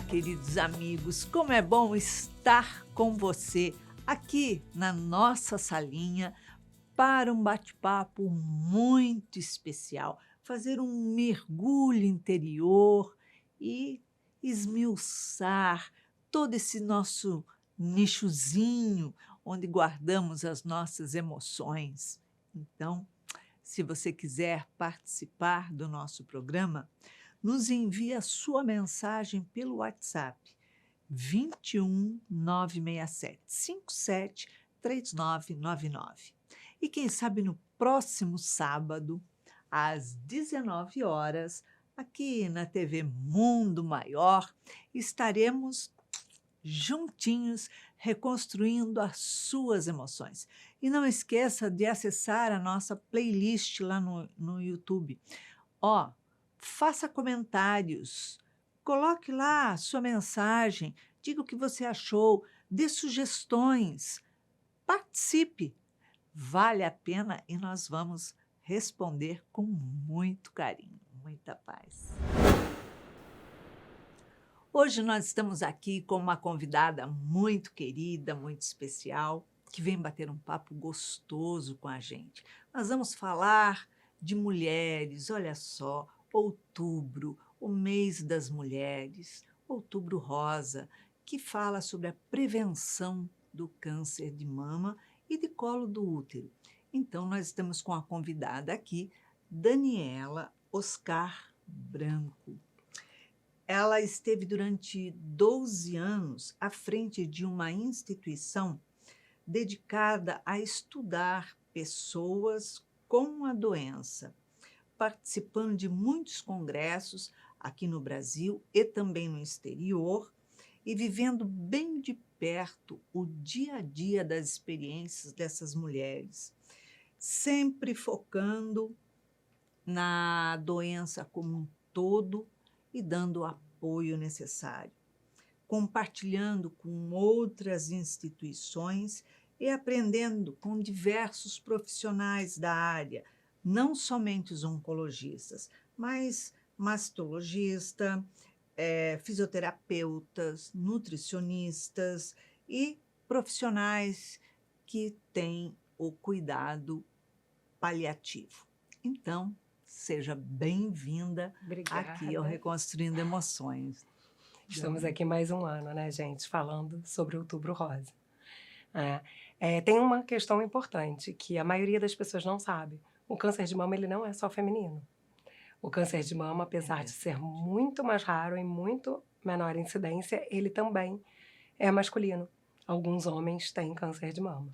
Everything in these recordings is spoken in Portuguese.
queridos amigos, como é bom estar com você aqui na nossa salinha para um bate-papo muito especial, fazer um mergulho interior e esmiuçar todo esse nosso nichozinho onde guardamos as nossas emoções. Então, se você quiser participar do nosso programa, nos envie a sua mensagem pelo WhatsApp 21 967 57 3999. E quem sabe no próximo sábado, às 19 horas, aqui na TV Mundo Maior, estaremos juntinhos reconstruindo as suas emoções. E não esqueça de acessar a nossa playlist lá no YouTube. Ó, faça comentários, coloque lá a sua mensagem, diga o que você achou, dê sugestões, participe. Vale a pena e nós vamos responder com muito carinho, muita paz. Hoje nós estamos aqui com uma convidada muito querida, muito especial, que vem bater um papo gostoso com a gente. Nós vamos falar de mulheres, olha só, outubro, o mês das mulheres, outubro rosa, que fala sobre a prevenção do câncer de mama e de colo do útero. Então, nós estamos com a convidada aqui, Daniela Oscar Branco. Ela esteve durante 12 anos à frente de uma instituição dedicada a estudar pessoas com a doença, participando de muitos congressos aqui no Brasil e também no exterior, e vivendo bem de perto o dia a dia das experiências dessas mulheres, sempre focando na doença como um todo e dando o apoio necessário, compartilhando com outras instituições e aprendendo com diversos profissionais da área, não somente os oncologistas, mas mastologista, fisioterapeutas, nutricionistas e profissionais que têm o cuidado paliativo. Então, seja bem-vinda aqui ao Reconstruindo Emoções. Estamos aqui mais um ano, né, gente, falando sobre Outubro Rosa. Tem uma questão importante que a maioria das pessoas não sabe. O câncer de mama ele não é só feminino. O câncer de mama, apesar de ser muito mais raro e muito menor incidência, ele também é masculino. Alguns homens têm câncer de mama.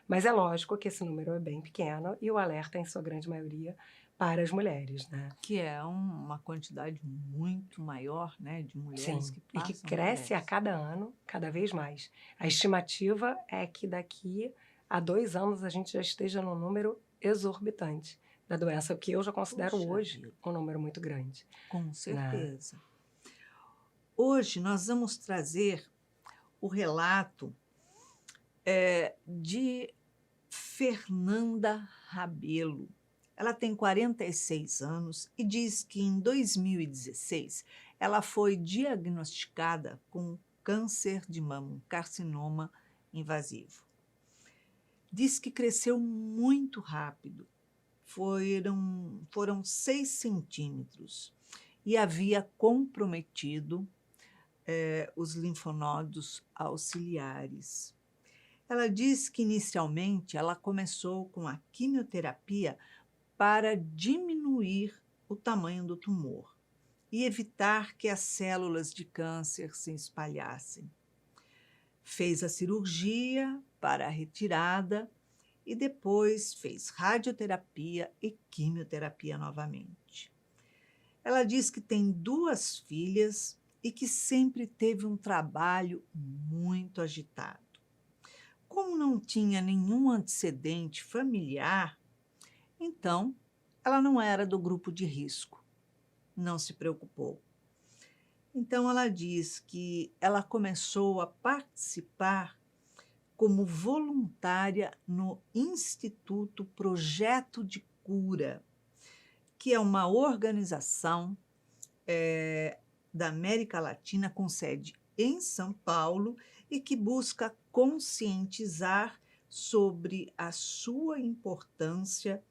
Mas é lógico que esse número é bem pequeno e o alerta, em sua grande maioria, para as mulheres, né? Que é uma quantidade muito maior, né, de mulheres que passam. E que cresce a cada ano, cada vez mais. A estimativa é que daqui a 2 anos a gente já esteja num número exorbitante da doença, o que eu já considero hoje um número muito grande. Com certeza. Né? Hoje nós vamos trazer o relato de Fernanda Rabelo. Ela tem 46 anos e diz que em 2016 ela foi diagnosticada com câncer de mama, um carcinoma invasivo. Diz que cresceu muito rápido, foram 6 centímetros e havia comprometido os linfonodos auxiliares. Ela diz que inicialmente ela começou com a quimioterapia para diminuir o tamanho do tumor e evitar que as células de câncer se espalhassem. Fez a cirurgia para a retirada e depois fez radioterapia e quimioterapia novamente. Ela diz que tem 2 filhas e que sempre teve um trabalho muito agitado. Como não tinha nenhum antecedente familiar, então ela não era do grupo de risco, não se preocupou. Então ela diz que ela começou a participar como voluntária no Instituto Projeto de Cura, que é uma organização da América Latina, com sede em São Paulo, e que busca conscientizar sobre a sua importância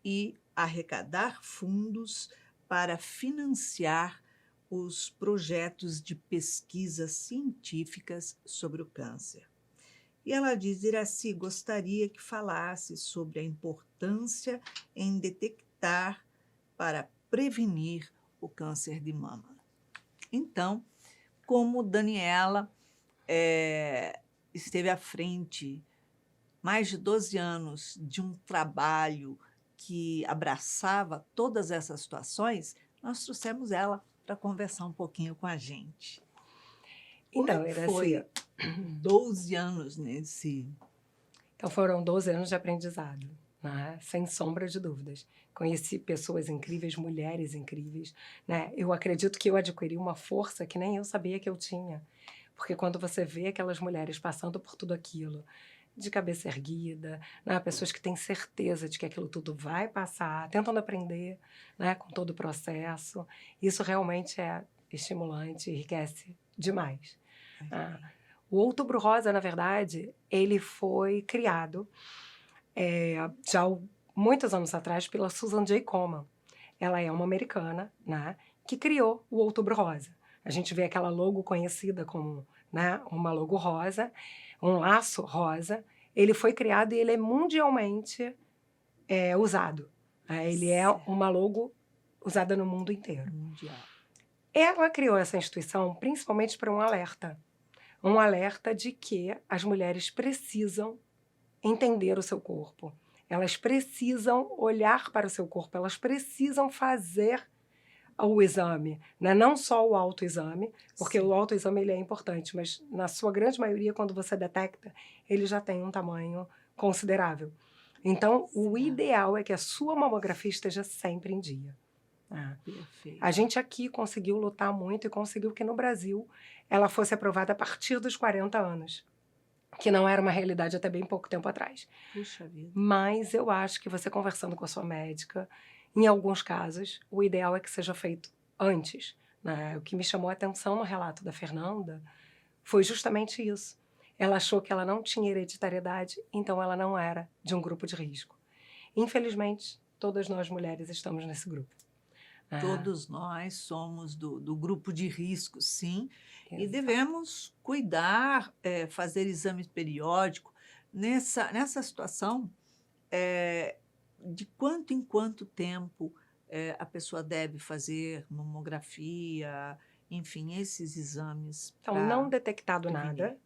e arrecadar fundos para financiar os projetos de pesquisas científicas sobre o câncer. E ela diz: Iraci, gostaria que falasse sobre a importância em detectar para prevenir o câncer de mama. Então, como Daniela esteve à frente mais de 12 anos de um trabalho que abraçava todas essas situações, nós trouxemos ela para conversar um pouquinho com a gente. Como Então, é que Iraci, foi 12 anos nesse... então foram 12 anos de aprendizado, né? Sem sombra de dúvidas. Conheci pessoas incríveis, mulheres incríveis, né? Eu acredito que eu adquiri uma força que nem eu sabia que eu tinha. Porque quando você vê aquelas mulheres passando por tudo aquilo, de cabeça erguida, né? Pessoas que têm certeza de que aquilo tudo vai passar, tentando aprender, né? Com todo o processo, isso realmente é estimulante, enriquece demais. Ah, o Outubro Rosa, na verdade, ele foi criado já há muitos anos atrás pela Susan J. Komen. Ela é uma americana, né, que criou o Outubro Rosa. A gente vê aquela logo conhecida como, né, uma logo rosa, um laço rosa. Ele foi criado e ele é mundialmente usado. Ele é Certo. uma logo usada no mundo inteiro. Mundial. Ela criou essa instituição principalmente para um alerta de que as mulheres precisam entender o seu corpo. Elas precisam olhar para o seu corpo, elas precisam fazer o exame, né? Não só o autoexame, porque Sim. o autoexame ele é importante, mas na sua grande maioria, quando você detecta, ele já tem um tamanho considerável. Então, o Certo. ideal é que a sua mamografia esteja sempre em dia. Perfeito. A gente aqui conseguiu lutar muito e conseguiu que no Brasil ela fosse aprovada a partir dos 40 anos, que não era uma realidade até bem pouco tempo atrás. Puxa vida. Mas eu acho que você conversando com a sua médica, em alguns casos, o ideal é que seja feito antes, né? O que me chamou a atenção no relato da Fernanda foi justamente isso. Ela achou que ela não tinha hereditariedade, então ela não era de um grupo de risco. Infelizmente, todas nós mulheres estamos nesse grupo. Todos nós somos do grupo de risco, sim, e Exato. devemos cuidar, fazer exames periódicos. Nessa situação, de quanto em quanto tempo a pessoa deve fazer mamografia, enfim, esses exames Então, não para detectado prevenir. nada,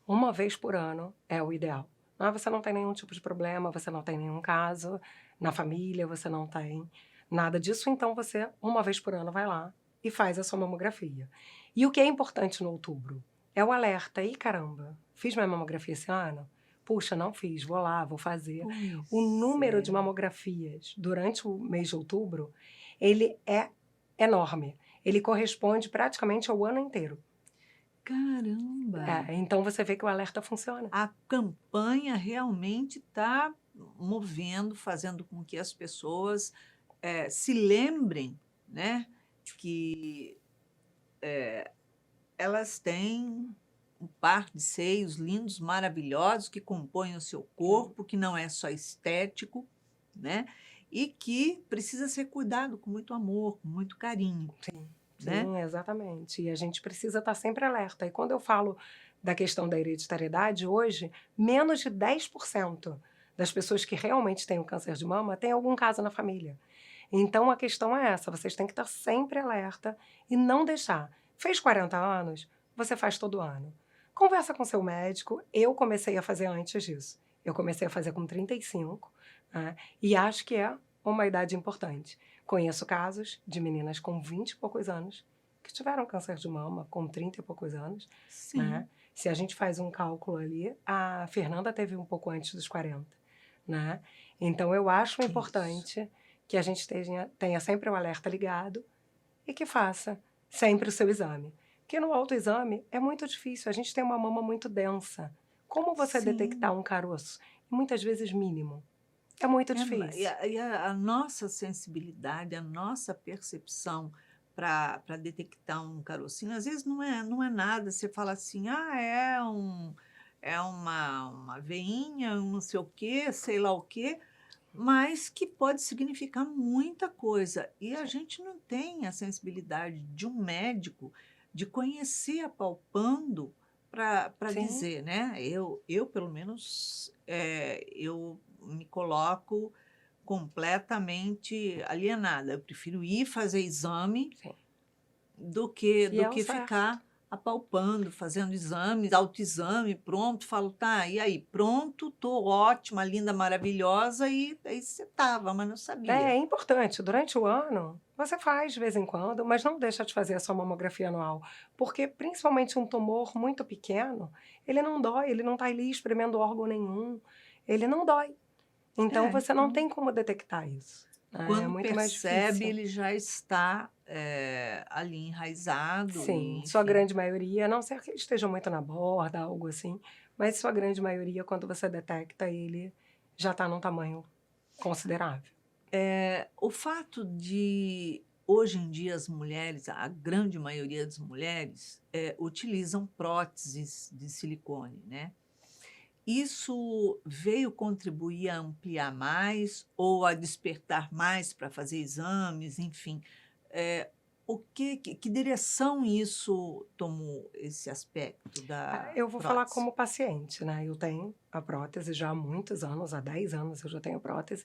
uma vez por ano é o ideal. Você não tem nenhum tipo de problema, você não tem nenhum caso na família, você não tem nada disso, então você, uma vez por ano, vai lá e faz a sua mamografia. E o que é importante no outubro é o alerta. Ih, caramba, fiz minha mamografia esse ano? Puxa, não fiz, vou lá, vou fazer. O número de mamografias durante o mês de outubro, ele é enorme. Ele corresponde praticamente ao ano inteiro. Caramba! Então você vê que o alerta funciona. A campanha realmente está movendo, fazendo com que as pessoas se lembrem, né, que elas têm um par de seios lindos, maravilhosos, que compõem o seu corpo, que não é só estético, né, e que precisa ser cuidado com muito amor, com muito carinho. Sim, Né? sim, exatamente. E a gente precisa estar sempre alerta. E quando eu falo da questão da hereditariedade, hoje, menos de 10% das pessoas que realmente têm o câncer de mama têm algum caso na família. Então, a questão é essa, vocês têm que estar sempre alerta e não deixar. Fez 40 anos, você faz todo ano. Conversa com seu médico. Eu comecei a fazer antes disso. Eu comecei a fazer com 35, né? E acho que é uma idade importante. Conheço casos de meninas com 20 e poucos anos que tiveram câncer de mama com 30 e poucos anos. Sim. Né? Se a gente faz um cálculo ali, a Fernanda teve um pouco antes dos 40. Né? Então, eu acho importante que a gente tenha sempre o alerta ligado e que faça sempre o seu exame. Porque no autoexame é muito difícil, a gente tem uma mama muito densa. Como você detectar um caroço? Muitas vezes mínimo. É muito difícil. E a nossa sensibilidade, a nossa percepção para detectar um carocinho, às vezes não é nada, você fala assim: "Ah, é uma veinha, um não sei o quê, sei lá o quê", mas que pode significar muita coisa. E a gente não tem a sensibilidade de um médico de conhecer apalpando para Sim, dizer, né. Eu pelo menos, eu me coloco completamente alienada. Eu prefiro ir fazer exame sim. do que E do é o que certo. ficar apalpando, fazendo exames, autoexame, pronto, falo: "Tá, e aí? Pronto, tô ótima, linda, maravilhosa", e aí você estava, mas não É sabia. importante, durante o ano, você faz de vez em quando, mas não deixa de fazer a sua mamografia anual, porque principalmente um tumor muito pequeno, ele não dói, ele não está ali espremendo órgão nenhum, ele não dói. Então você não Então, tem como detectar isso, né, é quando muito mais percebe, difícil. ele já está, ali enraizado Sim, e sua enfim. grande maioria, a não ser que ele esteja muito na borda, algo assim, mas sua grande maioria, quando você detecta, ele já está num tamanho considerável. O fato de, hoje em dia, as mulheres, a grande maioria das mulheres, utilizam próteses de silicone, né. Isso veio contribuir a ampliar mais ou a despertar mais para fazer exames, enfim. O que direção isso tomou, esse aspecto da Eu vou falar prótese? como paciente, né, eu tenho a prótese já há muitos anos, há 10 anos eu já tenho prótese,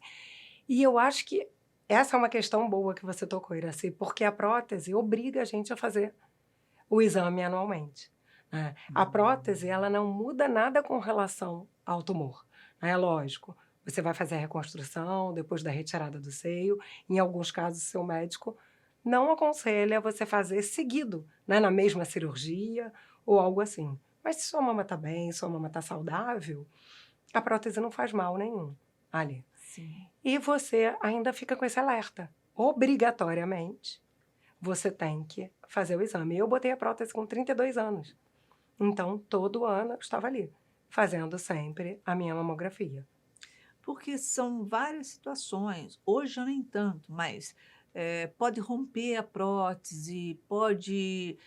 e eu acho que essa é uma questão boa que você tocou, Iraci, porque a prótese obriga a gente a fazer o exame anualmente, né. A prótese, ela não muda nada com relação ao tumor, né, lógico, você vai fazer a reconstrução depois da retirada do seio, em alguns casos seu médico não aconselha você fazer seguido, né, na mesma cirurgia ou algo assim. Mas se sua mama está bem, sua mama está saudável, a prótese não faz mal nenhum ali. Sim. E você ainda fica com esse alerta. Obrigatoriamente, você tem que fazer o exame. Eu botei a prótese com 32 anos. Então, todo ano eu estava ali, fazendo sempre a minha mamografia. Porque são várias situações. Hoje já nem tanto, mas, pode romper a prótese, pode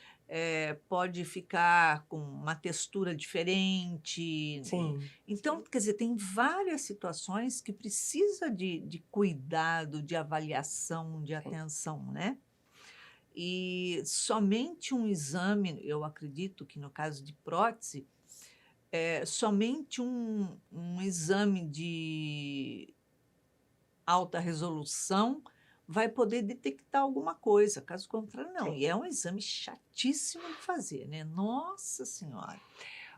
ficar com uma textura diferente. Sim, Então, sim, quer dizer, tem várias situações que precisa de cuidado, de avaliação, de sim. atenção, né. E somente um exame, eu acredito que no caso de prótese, somente um exame de alta resolução vai poder detectar alguma coisa, caso contrário não. Sim. E é um exame chatíssimo de fazer, né, nossa senhora.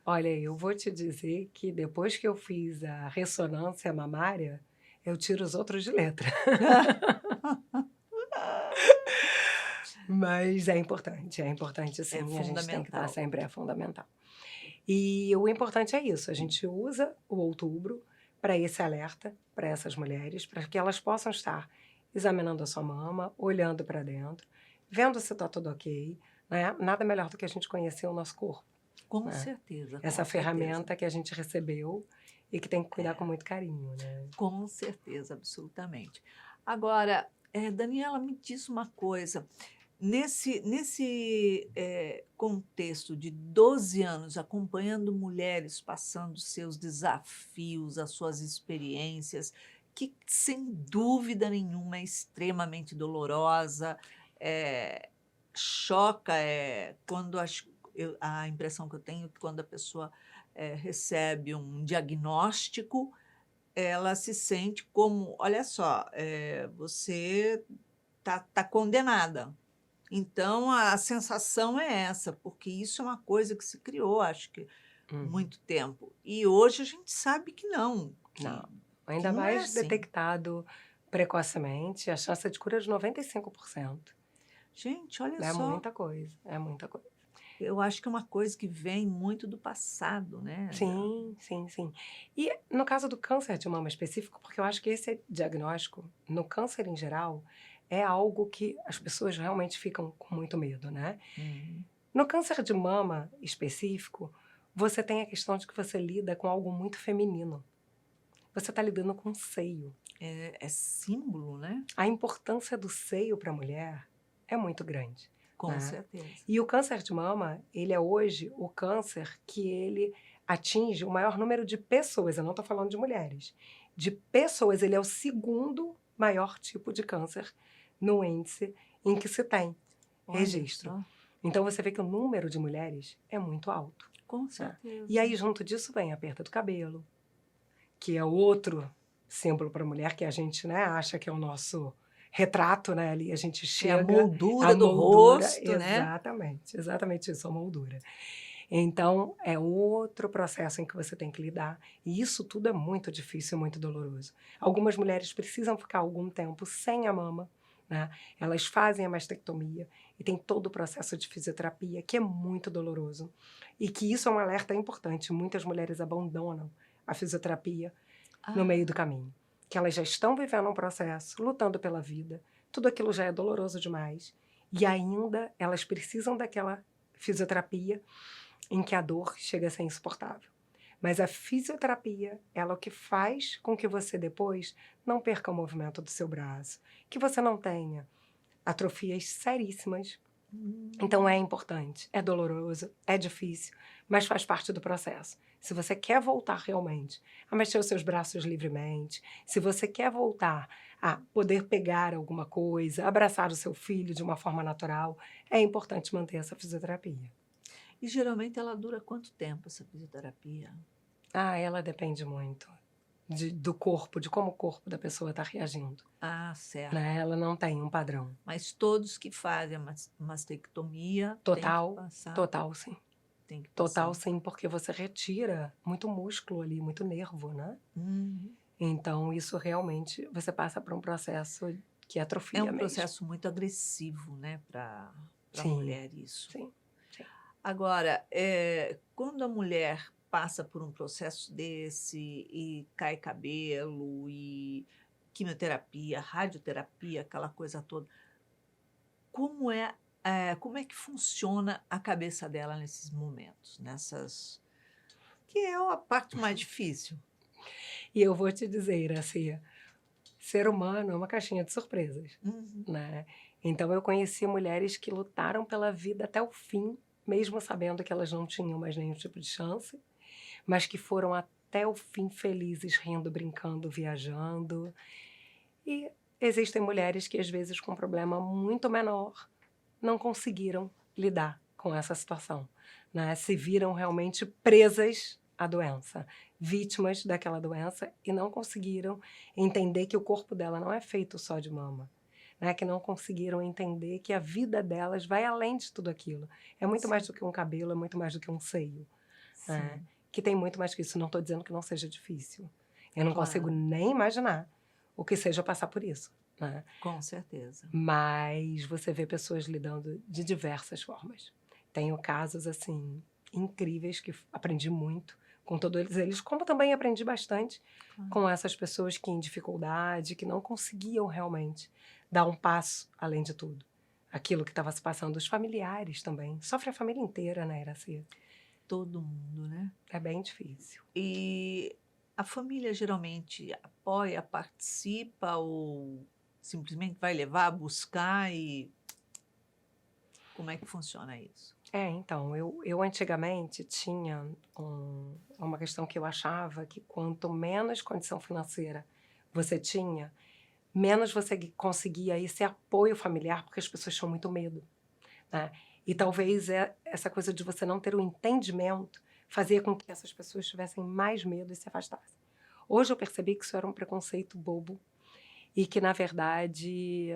Olha, eu vou te dizer que depois que eu fiz a ressonância mamária, eu tiro os outros de letra. Mas é importante É sim, a gente tem que estar fundamental. sempre, é fundamental. E o importante é isso, a gente usa o outubro para esse alerta, para essas mulheres, para que elas possam estar examinando a sua mama, olhando para dentro, vendo se está tudo ok, né? Nada melhor do que a gente conhecer o nosso corpo, Com né? certeza, com Essa certeza. ferramenta que a gente recebeu e que tem que cuidar com muito carinho, né? Com certeza, absolutamente. Agora, Daniela, me diz uma coisa, nesse contexto de 12 anos acompanhando mulheres passando seus desafios, as suas experiências, que sem dúvida nenhuma é extremamente dolorosa, choca, quando a impressão que eu tenho é que quando a pessoa, recebe um diagnóstico, ela se sente como: "Olha só, você tá condenada". Então a sensação é essa, porque isso é uma coisa que se criou, acho que Uhum. muito tempo. E hoje a gente sabe que não, Não, que ainda não é mais assim. detectado precocemente, a chance de cura é de 95%. Gente, olha É só, muita coisa, é muita coisa. eu acho que é uma coisa que vem muito do passado, né, Sim, sim, sim. E no caso do câncer de mama específico, porque eu acho que esse diagnóstico, no câncer em geral, é algo que as pessoas realmente ficam com muito medo, né. Uhum. No câncer de mama específico, você tem a questão de que você lida com algo muito feminino. Você está lidando com o seio. É símbolo, né. A importância do seio para a mulher é muito grande. Com Né? certeza. E o câncer de mama, ele é hoje o câncer que ele atinge o maior número de pessoas, eu não estou falando de mulheres, de pessoas, ele é o segundo maior tipo de câncer no índice em que se tem Olha registro. só. Então você vê que o número de mulheres é muito alto. Com Né? certeza. E aí junto disso vem a perda do cabelo, que é outro símbolo para a mulher que a gente, né, acha que é o nosso retrato, né, ali a gente É a chega, moldura a do moldura, rosto, né? exatamente isso, a moldura. Então, é outro processo em que você tem que lidar. E isso tudo é muito difícil e muito doloroso. Algumas mulheres precisam ficar algum tempo sem a mama, né? Elas fazem a mastectomia e tem todo o processo de fisioterapia, que é muito doloroso. E que isso é um alerta importante. Muitas mulheres abandonam a fisioterapia no meio do caminho. Que elas já estão vivendo um processo, lutando pela vida. Tudo aquilo já é doloroso demais. E ainda elas precisam daquela fisioterapia em que a dor chega a ser insuportável. Mas a fisioterapia, ela é o que faz com que você depois não perca o movimento do seu braço, que você não tenha atrofias seríssimas. Então é importante, é doloroso, é difícil, mas faz parte do processo. Se você quer voltar realmente a mexer os seus braços livremente, se você quer voltar a poder pegar alguma coisa, abraçar o seu filho de uma forma natural, é importante manter essa fisioterapia. E geralmente ela dura quanto tempo, essa fisioterapia? Ela depende muito do corpo, de como o corpo da pessoa está reagindo. Ah, certo. Né? Ela não tem um padrão. Mas todos que fazem a mastectomia têm que passar. Total, sim. Tem que Total, passar. sim, porque você retira muito músculo ali, muito nervo, né? Uhum. Então, isso realmente, você passa por um processo que atrofia É um mesmo. processo muito agressivo, né, para a Sim, mulher isso. sim. Agora, quando a mulher passa por um processo desse e cai cabelo e quimioterapia, radioterapia, aquela coisa toda, como é que funciona a cabeça dela nesses momentos, nessas que é a parte mais difícil? E eu vou te dizer, Iracia, ser humano é uma caixinha de surpresas, Uhum. né? Então, eu conheci mulheres que lutaram pela vida até o fim, mesmo sabendo que elas não tinham mais nenhum tipo de chance, mas que foram até o fim felizes, rindo, brincando, viajando. E existem mulheres que, às vezes, com um problema muito menor, não conseguiram lidar com essa situação, né? Se viram realmente presas à doença, vítimas daquela doença e não conseguiram entender que o corpo dela não é feito só de mama, né? Que não conseguiram entender que a vida delas vai além de tudo aquilo. É muito mais do que um cabelo, é muito mais do que um seio, né? Sim, Que tem muito mais que isso. Não estou dizendo que não seja difícil. Eu não consigo claro, nem imaginar o que seja passar por isso, né? com certeza. Mas você vê pessoas lidando de diversas formas. Tenho casos, assim, incríveis que aprendi muito com todos eles, como também aprendi bastante Claro. com essas pessoas que em dificuldade, que não conseguiam realmente dar um passo além de tudo. Aquilo que estava se passando, os familiares também. Sofre a família inteira, né, Iracia? Todo mundo, né? É bem difícil. E a família geralmente apoia, participa ou simplesmente vai levar, buscar e como é que funciona isso? Então, eu antigamente tinha uma questão que eu achava que quanto menos condição financeira você tinha, menos você conseguia esse apoio familiar, porque as pessoas tinham muito medo, né? E talvez essa coisa de você não ter o entendimento fazia com que essas pessoas tivessem mais medo e se afastassem. Hoje eu percebi que isso era um preconceito bobo e que, na verdade,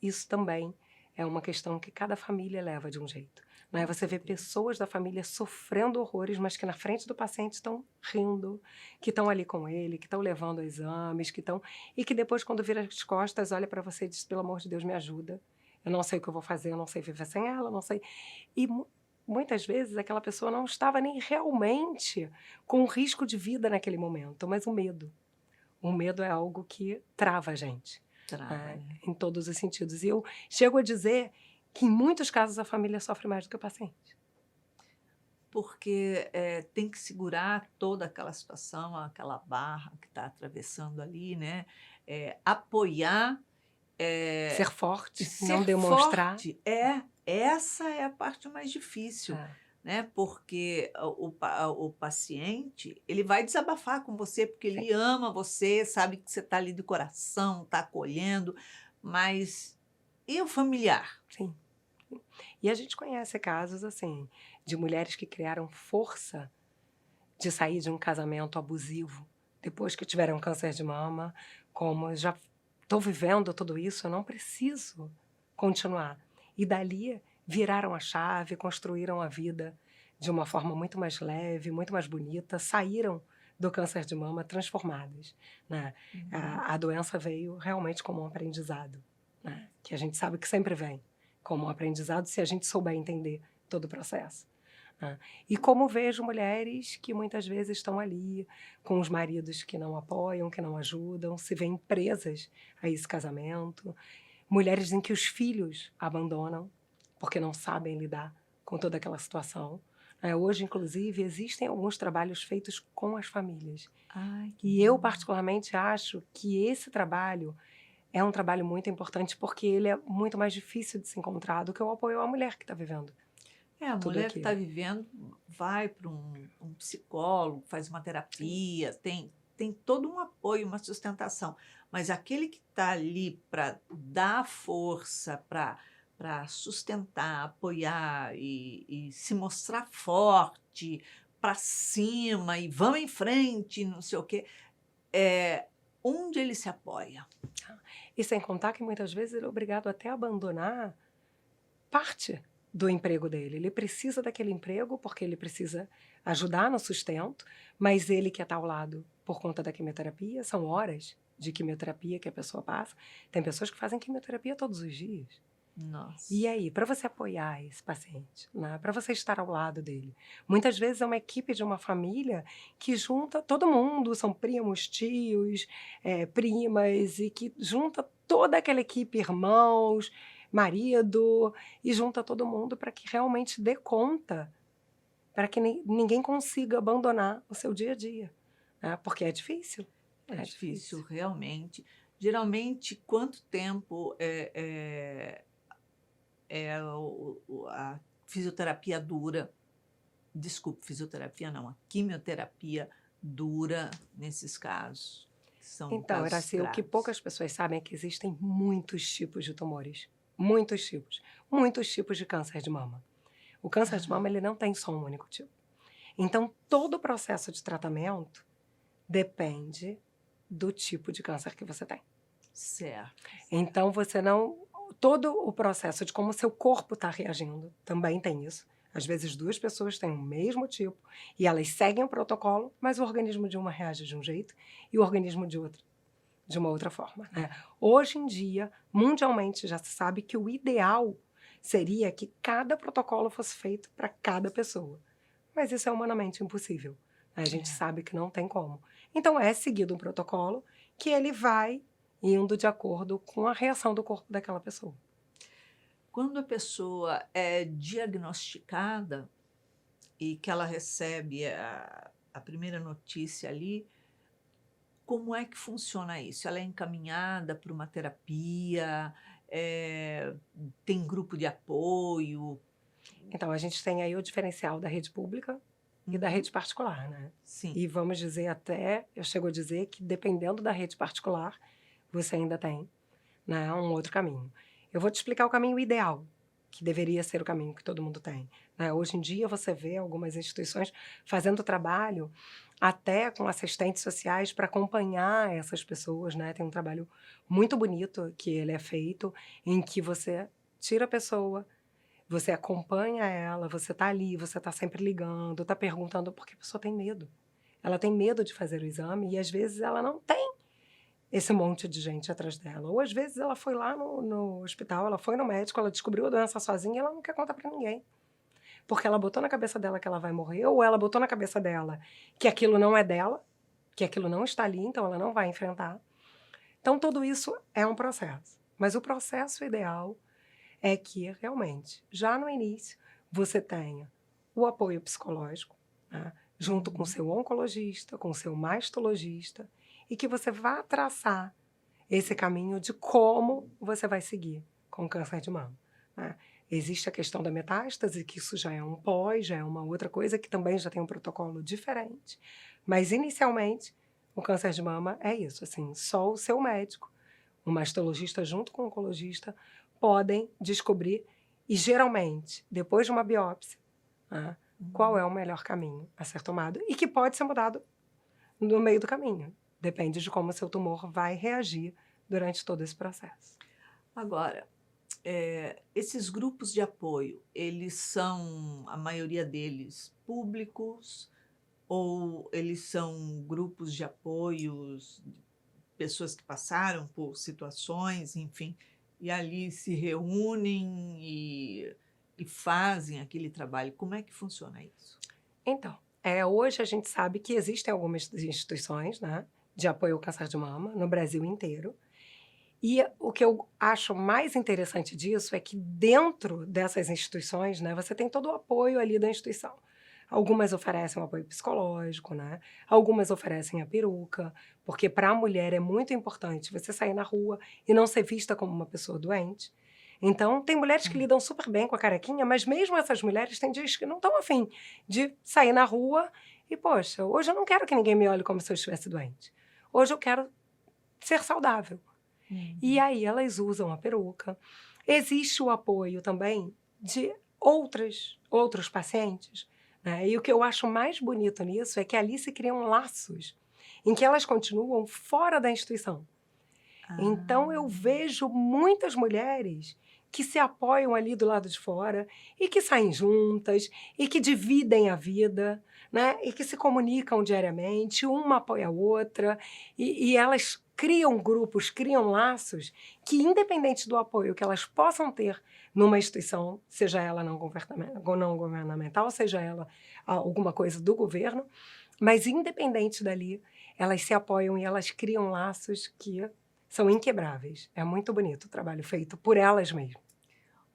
isso também é uma questão que cada família leva de um jeito. Né? Você vê pessoas da família sofrendo horrores, mas que na frente do paciente estão rindo, que estão ali com ele, que estão levando exames, que estão... E que depois, quando vira as costas, olha para você e diz, pelo amor de Deus, me ajuda. Eu não sei o que eu vou fazer, eu não sei viver sem ela, eu não sei... E muitas vezes aquela pessoa não estava nem realmente com risco de vida naquele momento, mas o medo. O medo é algo que trava a gente. Trava, né? Em todos os sentidos. E eu chego a dizer que, em muitos casos, a família sofre mais do que o paciente. Porque tem que segurar toda aquela situação, aquela barra que está atravessando ali, né? Apoiar Ser E forte, não ser demonstrar. forte, essa é a parte mais difícil, É, né, porque o paciente, ele vai desabafar com você, porque sim, ele ama você, sabe que você está ali de coração, está acolhendo, mas e o familiar? sim. E a gente conhece casos, assim, de mulheres que criaram força de sair de um casamento abusivo, depois que tiveram câncer de mama, como eu já estou vivendo tudo isso, eu não preciso continuar. E dali viraram a chave, construíram a vida de uma forma muito mais leve, muito mais bonita, saíram do câncer de mama transformadas, né? Uhum. A doença veio realmente como um aprendizado, né? Que a gente sabe que sempre vem como um aprendizado se a gente souber entender todo o processo. Né? E como vejo mulheres que muitas vezes estão ali com os maridos que não apoiam, que não ajudam, se veem presas a esse casamento, mulheres em que os filhos abandonam porque não sabem lidar com toda aquela situação. Hoje, inclusive, existem alguns trabalhos feitos com as famílias. Ai, que E eu, bom. particularmente, acho que esse trabalho é um trabalho muito importante porque ele é muito mais difícil de se encontrar do que o apoio à mulher que está vivendo A tudo mulher que está aquilo. vivendo vai para um psicólogo, faz uma Sim. terapia, tem todo um apoio, uma sustentação. Mas aquele que está ali para dar força, para sustentar, apoiar e se mostrar forte, para cima e vamos em frente, não sei o quê, onde ele se apoia? E sem contar que muitas vezes ele é obrigado até a abandonar parte do emprego dele. Ele precisa daquele emprego porque ele precisa ajudar no sustento, mas ele quer estar ao lado por conta da quimioterapia, são horas de quimioterapia que a pessoa passa. Tem pessoas que fazem quimioterapia todos os dias. E Nossa. aí, para você apoiar esse paciente, né, para você estar ao lado dele? Muitas vezes é uma equipe de uma família que junta todo mundo, são primos, tios, primas, e que junta toda aquela equipe, irmãos, marido, e junta todo mundo para que realmente dê conta, para que ninguém consiga abandonar o seu dia a dia, né, porque é difícil, É é difícil, difícil. realmente. Geralmente, quanto tempo a fisioterapia dura? Desculpe, fisioterapia não, a quimioterapia dura nesses casos, que são Então, casos Iraci, o que graves. poucas pessoas sabem é que existem muitos tipos de tumores. Muitos tipos de câncer de mama. O câncer de mama, ele não tem só um único tipo. Então, todo o processo de tratamento depende do tipo de câncer que você tem. Certo. Então, você não. Todo o processo de como seu corpo está reagindo também tem isso. Às vezes, duas pessoas têm o mesmo tipo e elas seguem o protocolo, mas o organismo de uma reage de um jeito e o organismo de outra de uma outra forma, né? Hoje em dia, mundialmente, já se sabe que o ideal seria que cada protocolo fosse feito para cada pessoa. Mas isso é humanamente impossível, né? A gente É. sabe que não tem como. Então, é seguido um protocolo que ele vai indo de acordo com a reação do corpo daquela pessoa. Quando a pessoa é diagnosticada e que ela recebe a primeira notícia ali, como é que funciona isso? Ela é encaminhada para uma terapia? Tem grupo de apoio? Então, a gente tem aí o diferencial da rede pública e da Uhum. rede particular, né? Sim. E vamos dizer até, eu chego a dizer que dependendo da rede particular, você ainda tem, né, um outro caminho. Eu vou te explicar o caminho ideal, que deveria ser o caminho que todo mundo tem, né? Hoje em dia você vê algumas instituições fazendo trabalho até com assistentes sociais para acompanhar essas pessoas, né? Tem um trabalho muito bonito que ele é feito, em que você tira a pessoa, você acompanha ela, você está ali, você está sempre ligando, está perguntando porque a pessoa tem medo. Ela tem medo de fazer o exame e às vezes ela não tem esse monte de gente atrás dela. Ou às vezes ela foi lá no hospital, ela foi no médico, ela descobriu a doença sozinha e ela não quer contar para ninguém. Porque ela botou na cabeça dela que ela vai morrer, ou ela botou na cabeça dela que aquilo não é dela, que aquilo não está ali, então ela não vai enfrentar. Então tudo isso é um processo. Mas o processo ideal é que realmente, já no início, você tenha o apoio psicológico, né, junto com o Uhum. seu oncologista, com o seu mastologista, e que você vá traçar esse caminho de como você vai seguir com o câncer de mama, né? Existe a questão da metástase, que isso já é um pós, já é uma outra coisa, que também já tem um protocolo diferente. Mas, inicialmente, o câncer de mama é isso, assim, só o seu médico, o mastologista junto com o oncologista, podem descobrir, e geralmente, depois de uma biópsia, né, qual é o melhor caminho a ser tomado e que pode ser mudado no meio do caminho. Depende de como o seu tumor vai reagir durante todo esse processo. Agora, esses grupos de apoio, eles são, a maioria deles, públicos ou eles são grupos de apoios, pessoas que passaram por situações, enfim, e ali se reúnem e fazem aquele trabalho? Como é que funciona isso? Então, hoje a gente sabe que existem algumas instituições, né, de apoio ao câncer de mama no Brasil inteiro. E o que eu acho mais interessante disso é que dentro dessas instituições, né, você tem todo o apoio ali da instituição. Algumas oferecem um apoio psicológico, né? Algumas oferecem a peruca, porque para a mulher é muito importante você sair na rua e não ser vista como uma pessoa doente. Então, tem mulheres que lidam super bem com a carequinha, mas mesmo essas mulheres têm dias que não estão afim de sair na rua e, poxa, hoje eu não quero que ninguém me olhe como se eu estivesse doente. Hoje eu quero ser saudável. E aí elas usam a peruca. Existe o apoio também de outros pacientes, né? E o que eu acho mais bonito nisso é que ali se criam laços em que elas continuam fora da instituição. Então eu vejo muitas mulheres que se apoiam ali do lado de fora e que saem juntas e que dividem a vida, né? E que se comunicam diariamente, uma apoia a outra e elas criam grupos, criam laços que, independente do apoio que elas possam ter numa instituição, seja ela não governamental, seja ela alguma coisa do governo, mas independente dali, elas se apoiam e elas criam laços que são inquebráveis. É muito bonito o trabalho feito por elas mesmas.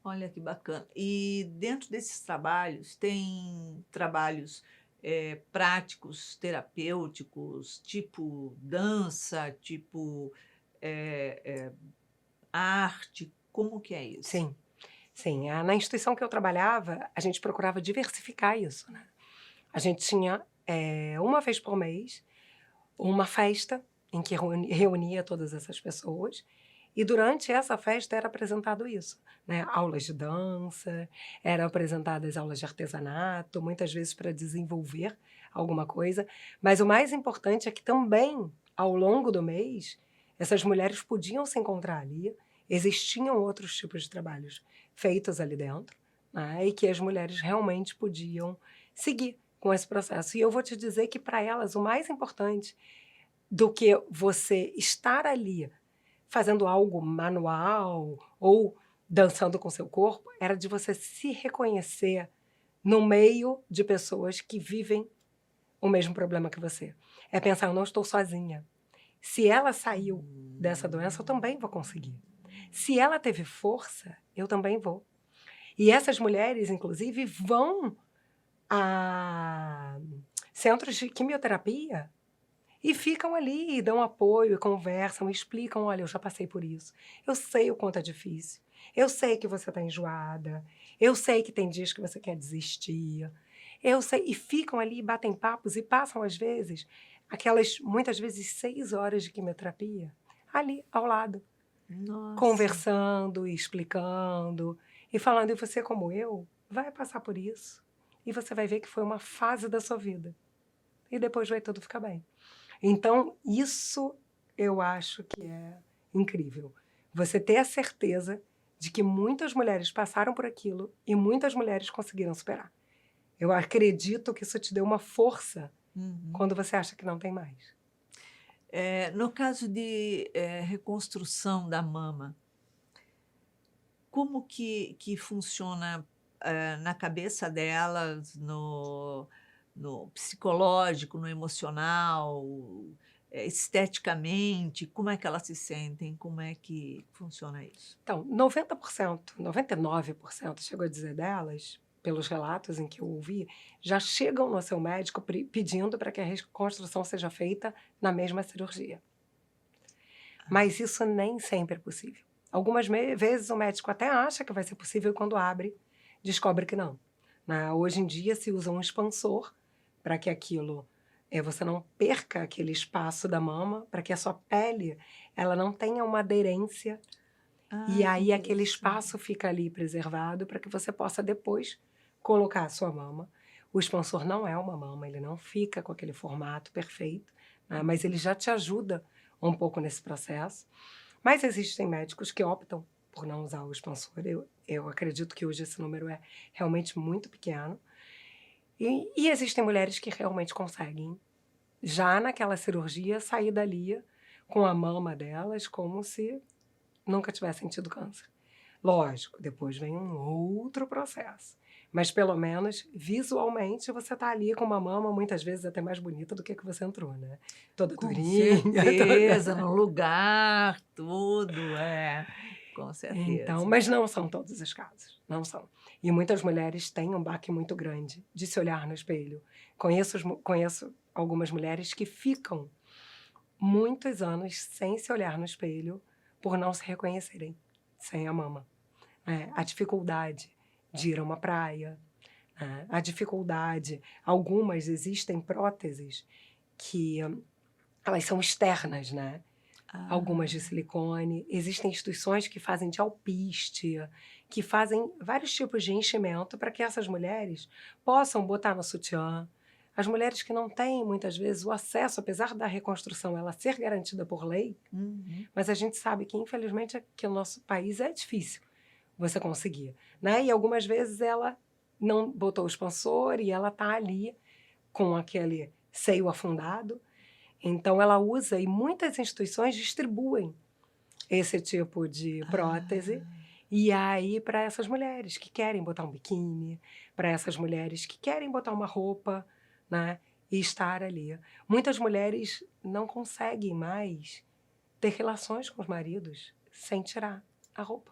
Olha que bacana. E dentro desses trabalhos, tem trabalhos práticos, terapêuticos, tipo dança, tipo arte, como que é isso? Sim, sim. Na instituição que eu trabalhava, a gente procurava diversificar isso, né? A gente tinha, uma vez por mês, uma festa em que reunia todas essas pessoas e durante essa festa era apresentado isso, né? Aulas de dança, eram apresentadas aulas de artesanato, muitas vezes para desenvolver alguma coisa, mas o mais importante é que também, ao longo do mês, essas mulheres podiam se encontrar ali, existiam outros tipos de trabalhos feitos ali dentro, né? E que as mulheres realmente podiam seguir com esse processo. E eu vou te dizer que para elas o mais importante do que você estar ali fazendo algo manual ou dançando com seu corpo, era de você se reconhecer no meio de pessoas que vivem o mesmo problema que você. É pensar, eu não estou sozinha. Se ela saiu dessa doença, eu também vou conseguir. Se ela teve força, eu também vou. E essas mulheres, inclusive, vão a centros de quimioterapia e ficam ali, e dão apoio, e conversam, e explicam, olha, eu já passei por isso. Eu sei o quanto é difícil. Eu sei que você está enjoada. Eu sei que tem dias que você quer desistir. Eu sei. E ficam ali, batem papos, e passam, às vezes, aquelas, muitas vezes, 6 horas de quimioterapia ali, ao lado, Nossa, conversando e explicando, e falando, e você, como eu, vai passar por isso. E você vai ver que foi uma fase da sua vida. E depois vai tudo ficar bem. Então, isso eu acho que é incrível. Você ter a certeza de que muitas mulheres passaram por aquilo e muitas mulheres conseguiram superar. Eu acredito que isso te deu uma força quando você acha que não tem mais. No caso de reconstrução da mama, como que funciona na cabeça delas, no psicológico, no emocional, esteticamente? Como é que elas se sentem? Como é que funciona isso? Então, 90%, 99%, chegou a dizer delas, pelos relatos em que eu ouvi, já chegam no seu médico pedindo para que a reconstrução seja feita na mesma cirurgia. Mas isso nem sempre é possível. Algumas vezes o médico até acha que vai ser possível e quando abre, descobre que não. Né? Hoje em dia se usa um expansor para que aquilo, você não perca aquele espaço da mama, para que a sua pele ela não tenha uma aderência e Que aí aquele interessante. espaço fica ali preservado para que você possa depois colocar a sua mama. O expansor não é uma mama, ele não fica com aquele formato perfeito, né? Mas ele já te ajuda um pouco nesse processo. Mas existem médicos que optam por não usar o expansor. Eu acredito que hoje esse número é realmente muito pequeno. E existem mulheres que realmente conseguem, já naquela cirurgia, sair dali com a mama delas como se nunca tivessem tido câncer. Lógico, depois vem um outro processo. Mas, pelo menos, visualmente, você tá ali com uma mama, muitas vezes, até mais bonita do que você entrou, né? Toda Com durinha, certeza, toda... no lugar, tudo, com Então, certeza. mas não são todos os casos, não são. E muitas mulheres têm um baque muito grande de se olhar no espelho. Conheço algumas mulheres que ficam muitos anos sem se olhar no espelho por não se reconhecerem sem a mama. A dificuldade de ir a uma praia, a dificuldade... Algumas existem próteses que elas são externas, né? Algumas de silicone. Existem instituições que fazem de alpiste, que fazem vários tipos de enchimento para que essas mulheres possam botar no sutiã. As mulheres que não têm, muitas vezes, o acesso, apesar da reconstrução ela ser garantida por lei, mas a gente sabe que, infelizmente, aqui no nosso país é difícil você conseguir, né? E algumas vezes ela não botou o expansor e ela tá ali com aquele seio afundado. Então ela usa e muitas instituições distribuem esse tipo de prótese. E aí para essas mulheres que querem botar um biquíni, para essas mulheres que querem botar uma roupa, né? E estar ali. Muitas mulheres não conseguem mais ter relações com os maridos sem tirar a roupa.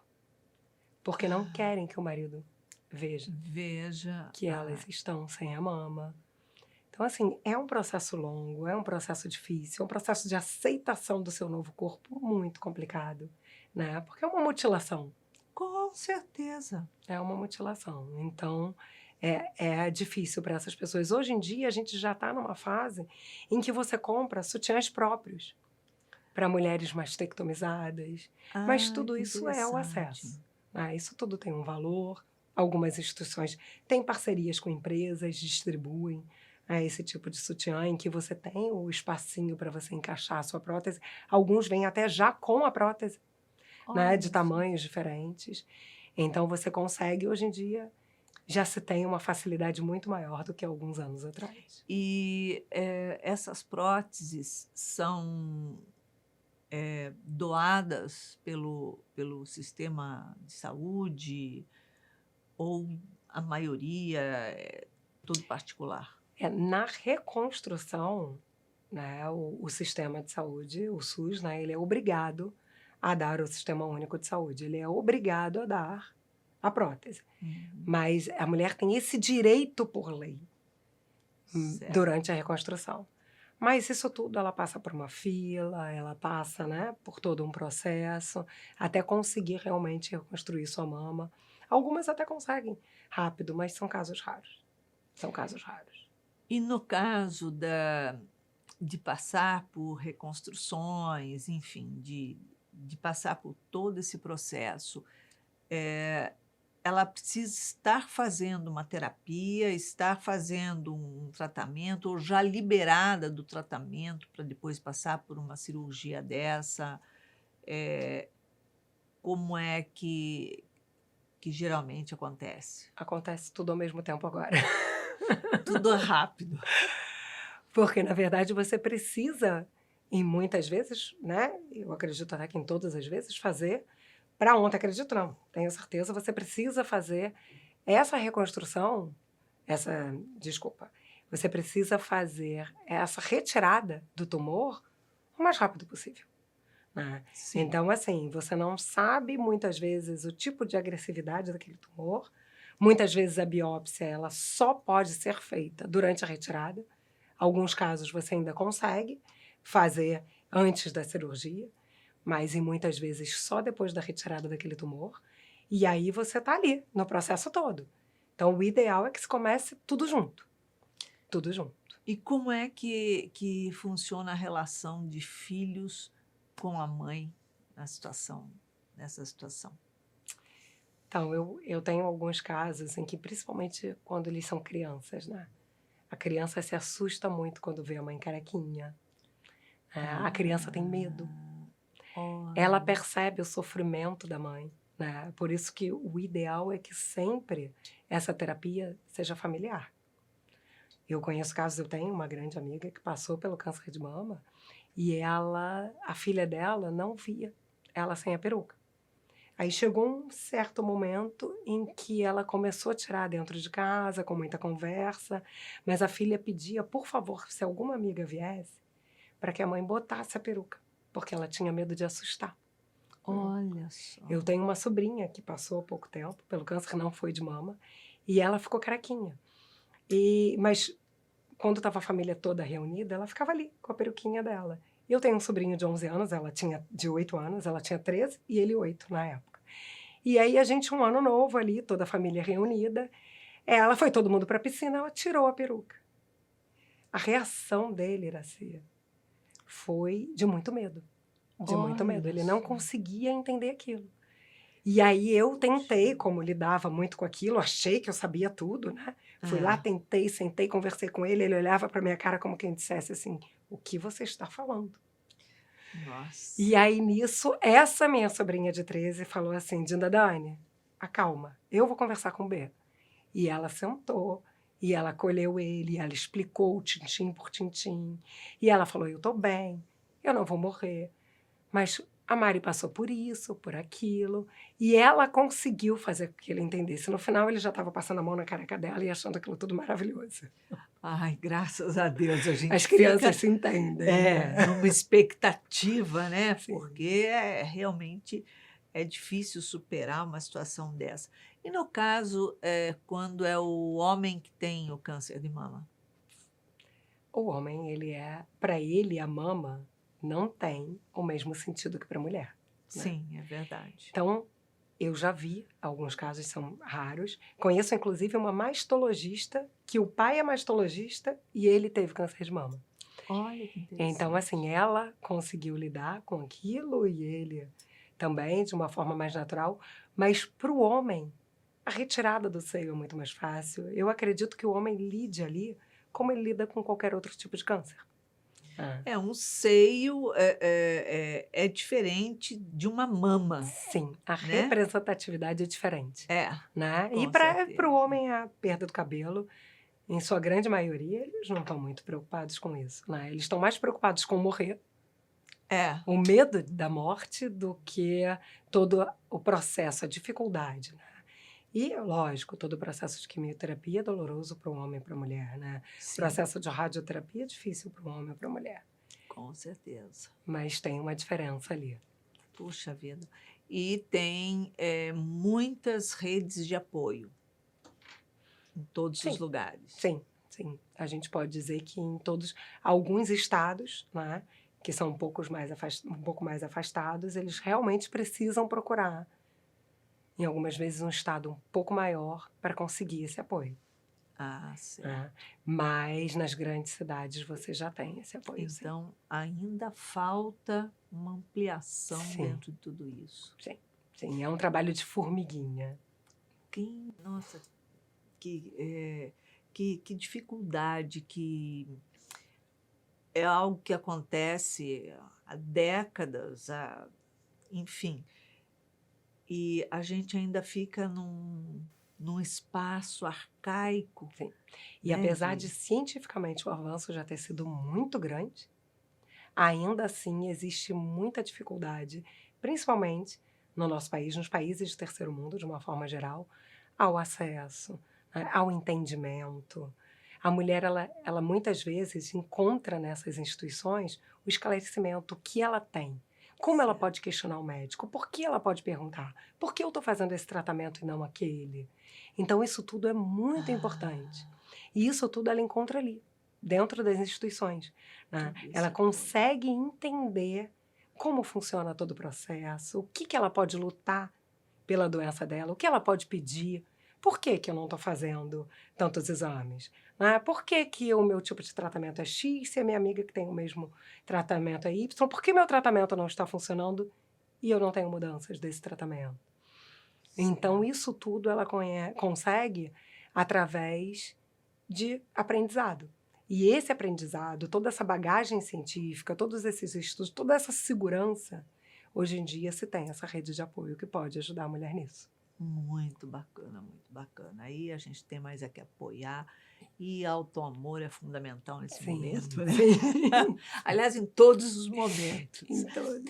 Porque não querem que o marido veja Veja. que elas estão sem a mama. Então, assim, é um processo longo, é um processo difícil, é um processo de aceitação do seu novo corpo muito complicado, né? Porque é uma mutilação, Com certeza. é uma mutilação. Então, é difícil para essas pessoas. Hoje em dia, a gente já está numa fase em que você compra sutiãs próprios para mulheres mastectomizadas, mas tudo Que isso é o interessante. acesso. Isso tudo tem um valor. Algumas instituições têm parcerias com empresas, distribuem esse tipo de sutiã em que você tem o espacinho para você encaixar a sua prótese. Alguns vêm até já com a prótese, né, de Olha só. tamanhos diferentes. Então você consegue, hoje em dia, já se tem uma facilidade muito maior do que alguns anos atrás. E essas próteses são doadas pelo sistema de saúde ou a maioria é tudo particular? Na reconstrução, né, o sistema de saúde, o SUS, né, ele é obrigado a dar o Sistema Único de Saúde, ele é obrigado a dar a prótese. Mas a mulher tem esse direito por lei Certo. durante a reconstrução. Mas isso tudo ela passa por uma fila, ela passa, né, por todo um processo, até conseguir realmente reconstruir sua mama. Algumas até conseguem rápido, mas são casos raros. São casos raros. E no caso de passar por reconstruções, enfim, de passar por todo esse processo, ela precisa estar fazendo uma terapia, estar fazendo um tratamento, ou já liberada do tratamento para depois passar por uma cirurgia dessa? Como é que geralmente acontece? Acontece tudo ao mesmo tempo agora. Tudo rápido. Porque, na verdade, você precisa, e muitas vezes, né, eu acredito até que em todas as vezes, fazer para ontem, acredito não, tenho certeza, você precisa fazer essa reconstrução, você precisa fazer essa retirada do tumor o mais rápido possível. Né? Sim. Então, assim, você não sabe muitas vezes o tipo de agressividade daquele tumor, muitas vezes a biópsia ela só pode ser feita durante a retirada. Alguns casos você ainda consegue fazer antes da cirurgia, mas e muitas vezes só depois da retirada daquele tumor. E aí você está ali, no processo todo. Então, o ideal é que se comece tudo junto. Tudo junto. E como é que funciona a relação de filhos com a mãe nessa situação? Então, eu tenho alguns casos em que, principalmente quando eles são crianças, né? A criança se assusta muito quando vê a mãe carequinha. A criança tem medo. Ela Olha, percebe o sofrimento da mãe, né? Por isso que o ideal é que sempre essa terapia seja familiar. Eu conheço casos, eu tenho uma grande amiga que passou pelo câncer de mama e a filha dela não via ela sem a peruca. Aí chegou um certo momento em que ela começou a tirar dentro de casa, com muita conversa, mas a filha pedia, por favor, se alguma amiga viesse, para que a mãe botasse a peruca, porque ela tinha medo de assustar. olha só. Eu tenho uma sobrinha que passou há pouco tempo pelo câncer, não foi de mama, e ela ficou carequinha. Mas quando estava a família toda reunida, ela ficava ali com a peruquinha dela. Eu tenho um sobrinho de 11 anos, ela tinha de 8 anos, ela tinha 13 e ele 8 na época. E aí a gente, um ano novo ali, toda a família reunida, ela foi todo mundo para a piscina, ela tirou a peruca. A reação dele, Iracia, foi de muito medo. De muito medo. Olha Ele não só. conseguia entender aquilo. E aí eu tentei, como lidava muito com aquilo, achei que eu sabia tudo, né? Fui lá, É. tentei, sentei, conversei com ele, ele olhava para minha cara como quem dissesse assim, o que você está falando? Nossa. E aí nisso, essa minha sobrinha de 13 falou assim, Dinda Dani, acalma, eu vou conversar com o B. E ela sentou, e ela acolheu ele, e ela explicou tintim por tintim. E ela falou, eu tô bem, eu não vou morrer. Mas a Mari passou por isso, por aquilo, e ela conseguiu fazer com que ele entendesse. No final, ele já estava passando a mão na careca dela e achando aquilo tudo maravilhoso. Ai, graças a Deus, a As gente crianças fica se entendem, né? numa expectativa, né? Sim. Porque realmente é difícil superar uma situação dessa. E no caso, quando é o homem que tem o câncer de mama? O homem, para ele, a mama não tem o mesmo sentido que para a mulher, né? Sim, é verdade. Então, eu já vi, alguns casos são raros. Conheço, inclusive, uma mastologista, que o pai é mastologista e ele teve câncer de mama. Olha que Então, interessante. assim, ela conseguiu lidar com aquilo e ele também, de uma forma mais natural. Mas para o homem, a retirada do seio é muito mais fácil. Eu acredito que o homem lide ali como ele lida com qualquer outro tipo de câncer. Um seio é diferente de uma mama, Sim, a né? representatividade é diferente, É, né? E com para certeza. o homem, a perda do cabelo, em sua grande maioria, eles não estão muito preocupados com isso, né? Eles estão mais preocupados com morrer, É, o medo da morte, do que todo o processo, a dificuldade, né? E, lógico, todo o processo de quimioterapia é doloroso para um homem e para a mulher, né? O sim, processo de radioterapia é difícil para um homem e para a mulher, com certeza. mas tem uma diferença ali. Puxa vida. E tem muitas redes de apoio em todos os Sim. lugares. Sim, sim. A gente pode dizer que em alguns estados, né, que são um pouco mais afastados, eles realmente precisam procurar, em algumas vezes, um estado um pouco maior para conseguir esse apoio, Ah, certo. né? Mas nas grandes cidades você já tem esse apoio, sim. Então, ainda falta uma ampliação Sim. dentro de tudo isso. Sim, sim. É um trabalho de formiguinha. Nossa, que dificuldade, que é algo que acontece há décadas, enfim. E a gente ainda fica num espaço arcaico. Sim. E né, apesar de cientificamente o avanço já ter sido muito grande, ainda assim existe muita dificuldade, principalmente no nosso país, nos países do terceiro mundo, de uma forma geral, ao acesso, né, ao entendimento. A mulher, ela muitas vezes encontra nessas instituições o esclarecimento, o que ela tem. Como ela Certo. pode questionar o médico? Por que ela pode perguntar? Por que eu estou fazendo esse tratamento e não aquele? Então, isso tudo é muito importante. E isso tudo ela encontra ali, dentro das instituições, né? Tudo isso Ela tudo. consegue entender como funciona todo o processo, o que ela pode lutar pela doença dela, o que ela pode pedir, por que eu não estou fazendo tantos exames? Né? Por que o meu tipo de tratamento é X se a minha amiga que tem o mesmo tratamento é Y? Por que meu tratamento não está funcionando e eu não tenho mudanças desse tratamento? Então, isso tudo ela consegue através de aprendizado. E esse aprendizado, toda essa bagagem científica, todos esses estudos, toda essa segurança, hoje em dia se tem essa rede de apoio que pode ajudar a mulher nisso. Muito bacana, muito bacana. Aí a gente tem mais a que apoiar. E autoamor é fundamental nesse momento, né? Sim. Aliás, em todos os momentos. Em todos.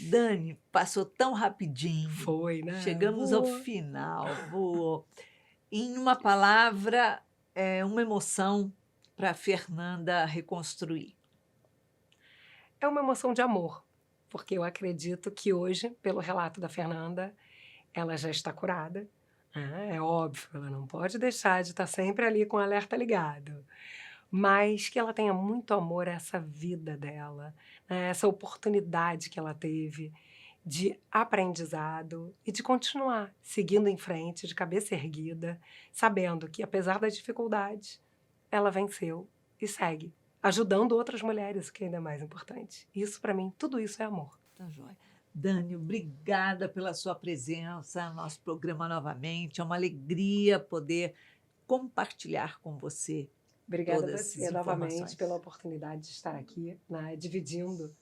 Dani, passou tão rapidinho. Foi, né? Chegamos ao final. Voou. Em uma palavra, uma emoção para Fernanda reconstruir. É uma emoção de amor, porque eu acredito que hoje, pelo relato da Fernanda, ela já está curada. É óbvio, ela não pode deixar de estar sempre ali com o alerta ligado. Mas que ela tenha muito amor a essa vida dela, né? Essa oportunidade que ela teve de aprendizado e de continuar seguindo em frente, de cabeça erguida, sabendo que, apesar das dificuldades, ela venceu e segue, ajudando outras mulheres, o que ainda é mais importante. Isso, para mim, tudo isso é amor. Tá joia. Dani, obrigada pela sua presença no nosso programa novamente. É uma alegria poder compartilhar com você. Obrigada a todas você essas novamente informações. pela oportunidade de estar aqui, né, dividindo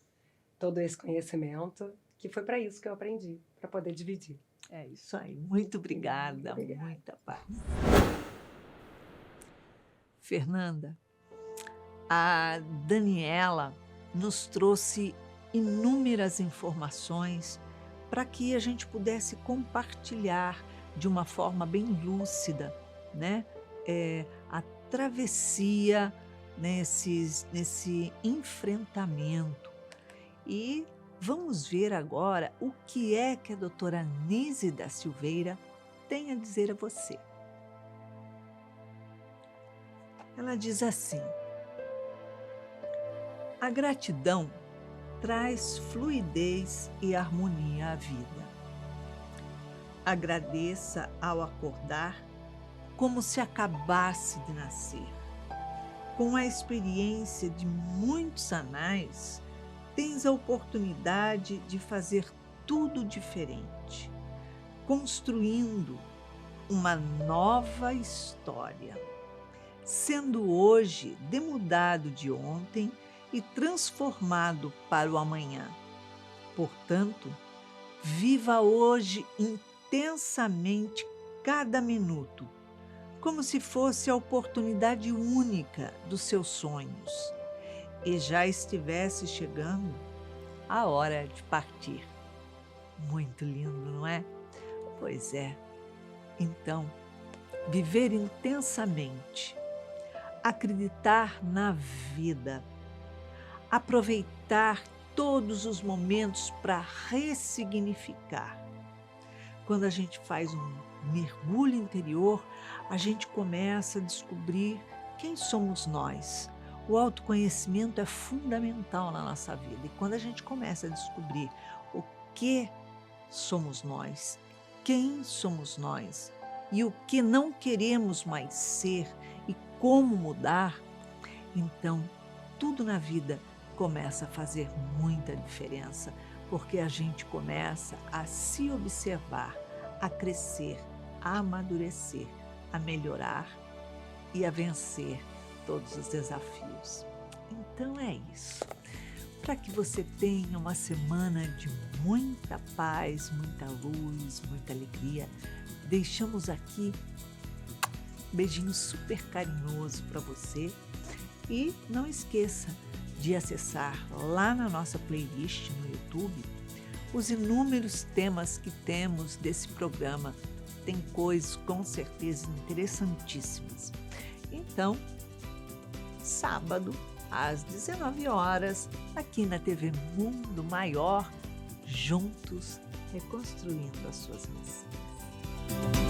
todo esse conhecimento, que foi para isso que eu aprendi, para poder dividir. É isso aí. Muito obrigada. Obrigada. Muita paz. Fernanda, a Daniela nos trouxe inúmeras informações para que a gente pudesse compartilhar de uma forma bem lúcida, né? A travessia nesse enfrentamento. E vamos ver agora o que é que a doutora Nise da Silveira tem a dizer a você. Ela diz assim: a gratidão traz fluidez e harmonia à vida. Agradeça ao acordar como se acabasse de nascer. Com a experiência de muitos anais, tens a oportunidade de fazer tudo diferente, construindo uma nova história, sendo hoje demudado de ontem e transformado para o amanhã. Portanto, viva hoje intensamente cada minuto, como se fosse a oportunidade única dos seus sonhos e já estivesse chegando a hora de partir. Muito lindo, não é? Pois é. Então, viver intensamente, acreditar na vida, aproveitar todos os momentos para ressignificar. Quando a gente faz um mergulho interior, a gente começa a descobrir quem somos nós. O autoconhecimento é fundamental na nossa vida. E quando a gente começa a descobrir o que somos nós, quem somos nós e o que não queremos mais ser e como mudar, então tudo na vida começa a fazer muita diferença, porque a gente começa a se observar, a crescer, a amadurecer, a melhorar e a vencer todos os desafios. Então é isso. Para que você tenha uma semana de muita paz, muita luz, muita alegria, deixamos aqui um beijinho super carinhoso para você e não esqueça de acessar lá na nossa playlist no YouTube os inúmeros temas que temos desse programa. Tem coisas com certeza interessantíssimas. Então, sábado, às 19 horas, aqui na TV Mundo Maior, juntos reconstruindo as suas missões.